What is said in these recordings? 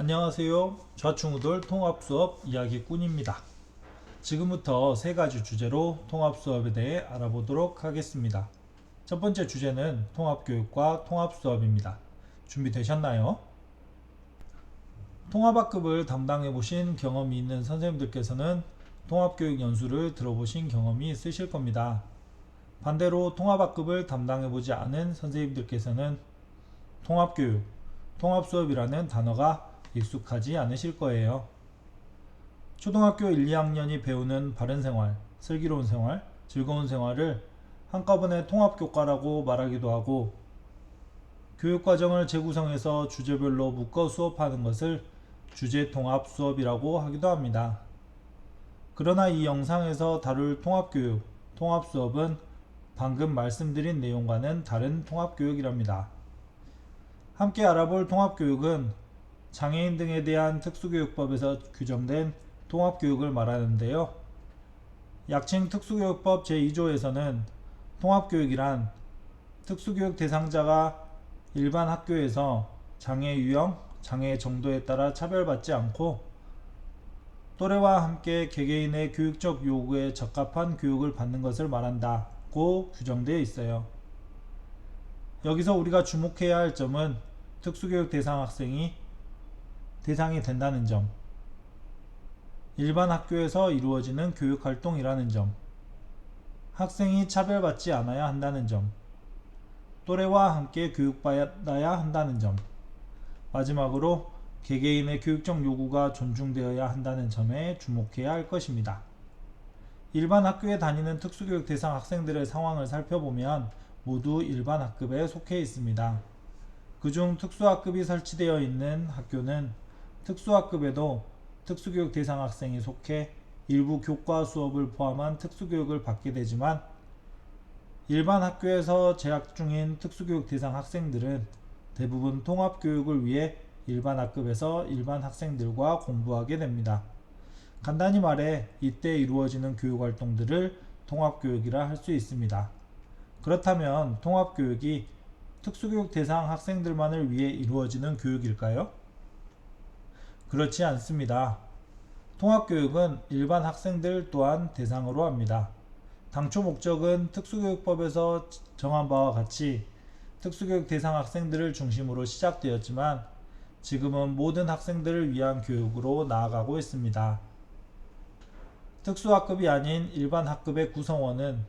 안녕하세요. 좌충우돌 통합수업 이야기꾼입니다. 지금부터 세 가지 주제로 통합수업에 대해 알아보도록 하겠습니다. 첫 번째 주제는 통합교육과 통합수업입니다. 준비되셨나요? 통합학급을 담당해 보신 경험이 있는 선생님들께서는 통합교육 연수를 들어보신 경험이 있으실 겁니다. 반대로 통합학급을 담당해 보지 않은 선생님들께서는 통합교육, 통합수업이라는 단어가 익숙하지 않으실 거예요. 초등학교 1, 2학년이 배우는 바른생활, 슬기로운 생활, 즐거운 생활을 한꺼번에 통합교과라고 말하기도 하고, 교육과정을 재구성해서 주제별로 묶어 수업하는 것을 주제통합수업이라고 하기도 합니다. 그러나 이 영상에서 다룰 통합교육, 통합수업은 방금 말씀드린 내용과는 다른 통합교육이랍니다. 함께 알아볼 통합교육은 장애인 등에 대한 특수교육법에서 규정된 통합교육을 말하는데요. 약칭 특수교육법 제2조에서는 통합교육이란 특수교육 대상자가 일반 학교에서 장애 유형, 장애 정도에 따라 차별받지 않고 또래와 함께 개개인의 교육적 요구에 적합한 교육을 받는 것을 말한다고 규정되어 있어요. 여기서 우리가 주목해야 할 점은 특수교육 대상 학생이 대상이 된다는 점, 일반 학교에서 이루어지는 교육활동이라는 점, 학생이 차별받지 않아야 한다는 점, 또래와 함께 교육받아야 한다는 점, 마지막으로 개개인의 교육적 요구가 존중되어야 한다는 점에 주목해야 할 것입니다. 일반 학교에 다니는 특수교육 대상 학생들의 상황을 살펴보면 모두 일반 학급에 속해 있습니다. 그중 특수학급이 설치되어 있는 학교는 특수학급에도 특수교육 대상 학생이 속해 일부 교과 수업을 포함한 특수교육을 받게 되지만 일반 학교에서 재학 중인 특수교육 대상 학생들은 대부분 통합교육을 위해 일반 학급에서 일반 학생들과 공부하게 됩니다. 간단히 말해 이때 이루어지는 교육활동들을 통합교육이라 할 수 있습니다. 그렇다면 통합교육이 특수교육 대상 학생들만을 위해 이루어지는 교육일까요? 그렇지 않습니다. 통합교육은 일반 학생들 또한 대상으로 합니다. 당초 목적은 특수교육법에서 정한 바와 같이 특수교육 대상 학생들을 중심으로 시작되었지만 지금은 모든 학생들을 위한 교육으로 나아가고 있습니다. 특수학급이 아닌 일반 학급의 구성원은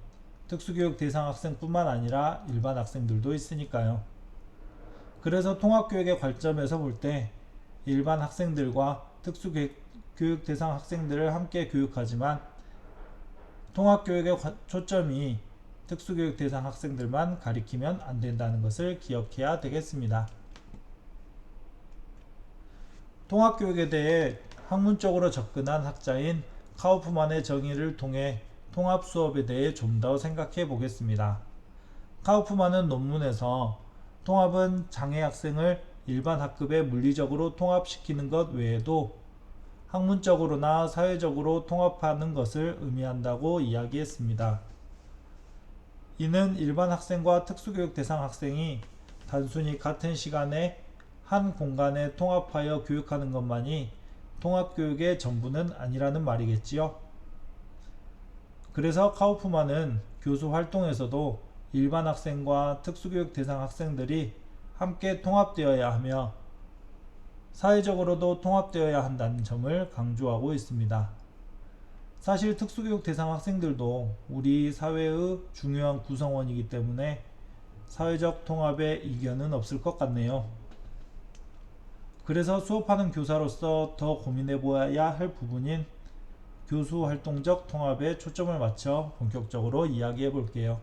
특수교육 대상 학생뿐만 아니라 일반 학생들도 있으니까요. 그래서 통합교육의 관점에서 볼 때 일반 학생들과 특수교육 대상 학생들을 함께 교육하지만 통합교육의 초점이 특수교육 대상 학생들만 가리키면 안 된다는 것을 기억해야 되겠습니다. 통합교육에 대해 학문적으로 접근한 학자인 카우프만의 정의를 통해 통합수업에 대해 좀 더 생각해 보겠습니다. 카우프만은 논문에서 통합은 장애 학생을 일반 학급에 물리적으로 통합시키는 것 외에도 학문적으로나 사회적으로 통합하는 것을 의미한다고 이야기했습니다. 이는 일반 학생과 특수교육 대상 학생이 단순히 같은 시간에 한 공간에 통합하여 교육하는 것만이 통합교육의 전부는 아니라는 말이겠지요. 그래서 카우프만은 교수 활동에서도 일반 학생과 특수교육 대상 학생들이 함께 통합되어야 하며 사회적으로도 통합되어야 한다는 점을 강조하고 있습니다. 사실 특수교육 대상 학생들도 우리 사회의 중요한 구성원이기 때문에 사회적 통합에 이견은 없을 것 같네요. 그래서 수업하는 교사로서 더 고민해 보아야 할 부분인 교수 활동적 통합에 초점을 맞춰 본격적으로 이야기해 볼게요.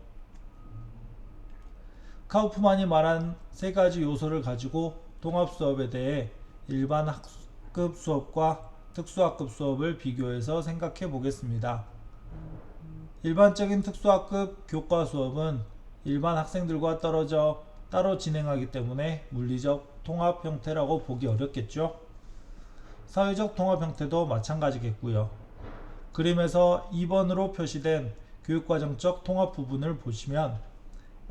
카우프만이 말한 세 가지 요소를 가지고 통합수업에 대해 일반 학급 수업과 특수학급 수업을 비교해서 생각해 보겠습니다. 일반적인 특수학급 교과 수업은 일반 학생들과 떨어져 따로 진행하기 때문에 물리적 통합 형태라고 보기 어렵겠죠. 사회적 통합 형태도 마찬가지겠고요. 그림에서 2번으로 표시된 교육과정적 통합 부분을 보시면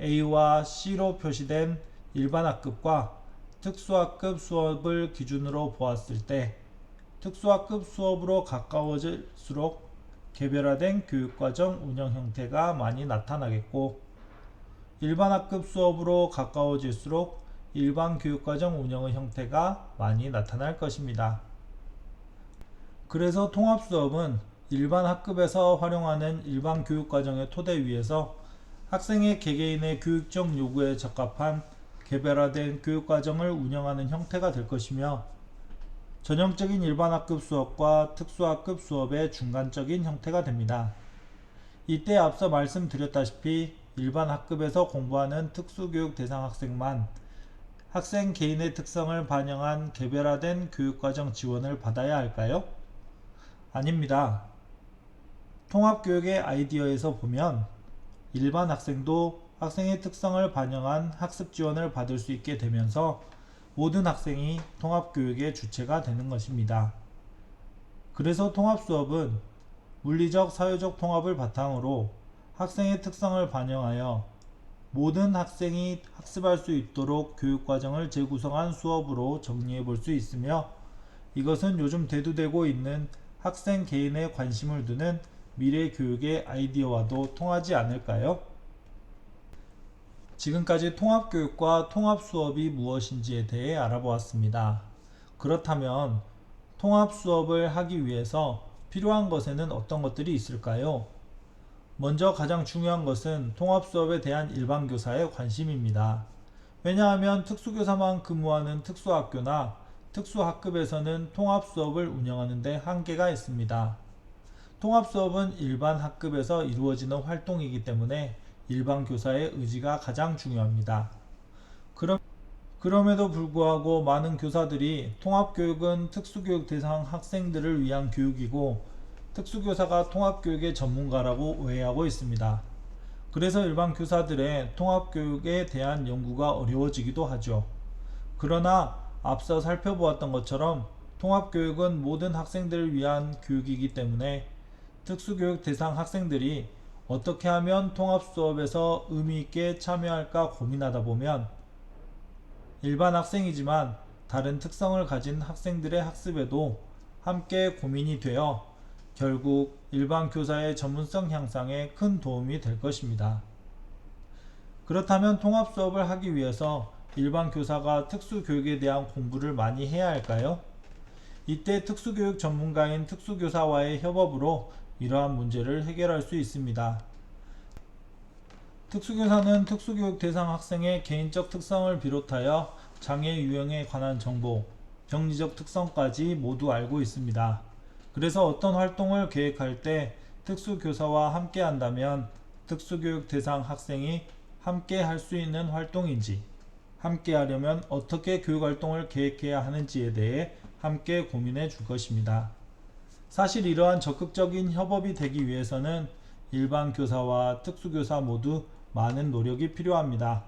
A와 C로 표시된 일반 학급과 특수학급 수업을 기준으로 보았을 때 특수학급 수업으로 가까워질수록 개별화된 교육과정 운영 형태가 많이 나타나겠고, 일반학급 수업으로 가까워질수록 일반 교육과정 운영의 형태가 많이 나타날 것입니다. 그래서 통합수업은 일반 학급에서 활용하는 일반 교육과정의 토대 위에서 학생의 개개인의 교육적 요구에 적합한 개별화된 교육과정을 운영하는 형태가 될 것이며, 전형적인 일반학급 수업과 특수학급 수업의 중간적인 형태가 됩니다. 이때 앞서 말씀드렸다시피 일반 학급에서 공부하는 특수교육 대상 학생만 학생 개인의 특성을 반영한 개별화된 교육과정 지원을 받아야 할까요? 아닙니다. 통합교육의 아이디어에서 보면 일반 학생도 학생의 특성을 반영한 학습 지원을 받을 수 있게 되면서 모든 학생이 통합교육의 주체가 되는 것입니다. 그래서 통합수업은 물리적, 사회적 통합을 바탕으로 학생의 특성을 반영하여 모든 학생이 학습할 수 있도록 교육과정을 재구성한 수업으로 정리해 볼 수 있으며, 이것은 요즘 대두되고 있는 학생 개인의 관심을 두는 미래 교육의 아이디어와도 통하지 않을까요? 지금까지 통합교육과 통합수업이 무엇인지에 대해 알아보았습니다. 그렇다면 통합수업을 하기 위해서 필요한 것에는 어떤 것들이 있을까요? 먼저 가장 중요한 것은 통합수업에 대한 일반교사의 관심입니다. 왜냐하면 특수교사만 근무하는 특수학교나 특수학급에서는 통합수업을 운영하는 데 한계가 있습니다. 통합수업은 일반 학급에서 이루어지는 활동이기 때문에 일반 교사의 의지가 가장 중요합니다. 그럼에도 불구하고 많은 교사들이 통합교육은 특수교육 대상 학생들을 위한 교육이고 특수교사가 통합교육의 전문가라고 오해하고 있습니다. 그래서 일반 교사들의 통합교육에 대한 연구가 어려워지기도 하죠. 그러나 앞서 살펴보았던 것처럼 통합교육은 모든 학생들을 위한 교육이기 때문에 특수교육 대상 학생들이 어떻게 하면 통합수업에서 의미있게 참여할까 고민하다 보면 일반 학생이지만 다른 특성을 가진 학생들의 학습에도 함께 고민이 되어 결국 일반 교사의 전문성 향상에 큰 도움이 될 것입니다. 그렇다면 통합수업을 하기 위해서 일반 교사가 특수교육에 대한 공부를 많이 해야 할까요? 이때 특수교육 전문가인 특수교사와의 협업으로 이러한 문제를 해결할 수 있습니다. 특수교사는 특수교육 대상 학생의 개인적 특성을 비롯하여 장애 유형에 관한 정보, 병리적 특성까지 모두 알고 있습니다. 그래서 어떤 활동을 계획할 때 특수교사와 함께 한다면 특수교육 대상 학생이 함께 할 수 있는 활동인지, 함께 하려면 어떻게 교육활동을 계획해야 하는지에 대해 함께 고민해 줄 것입니다. 사실 이러한 적극적인 협업이 되기 위해서는 일반 교사와 특수교사 모두 많은 노력이 필요합니다.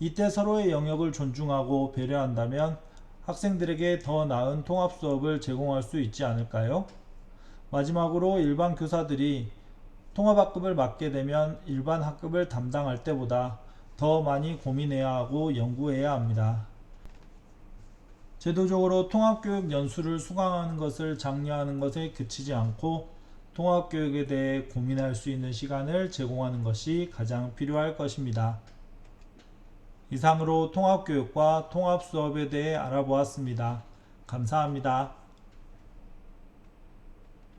이때 서로의 영역을 존중하고 배려한다면 학생들에게 더 나은 통합수업을 제공할 수 있지 않을까요? 마지막으로 일반 교사들이 통합학급을 맡게 되면 일반 학급을 담당할 때보다 더 많이 고민해야 하고 연구해야 합니다. 제도적으로 통합교육 연수를 수강하는 것을 장려하는 것에 그치지 않고 통합교육에 대해 고민할 수 있는 시간을 제공하는 것이 가장 필요할 것입니다. 이상으로 통합교육과 통합수업에 대해 알아보았습니다. 감사합니다.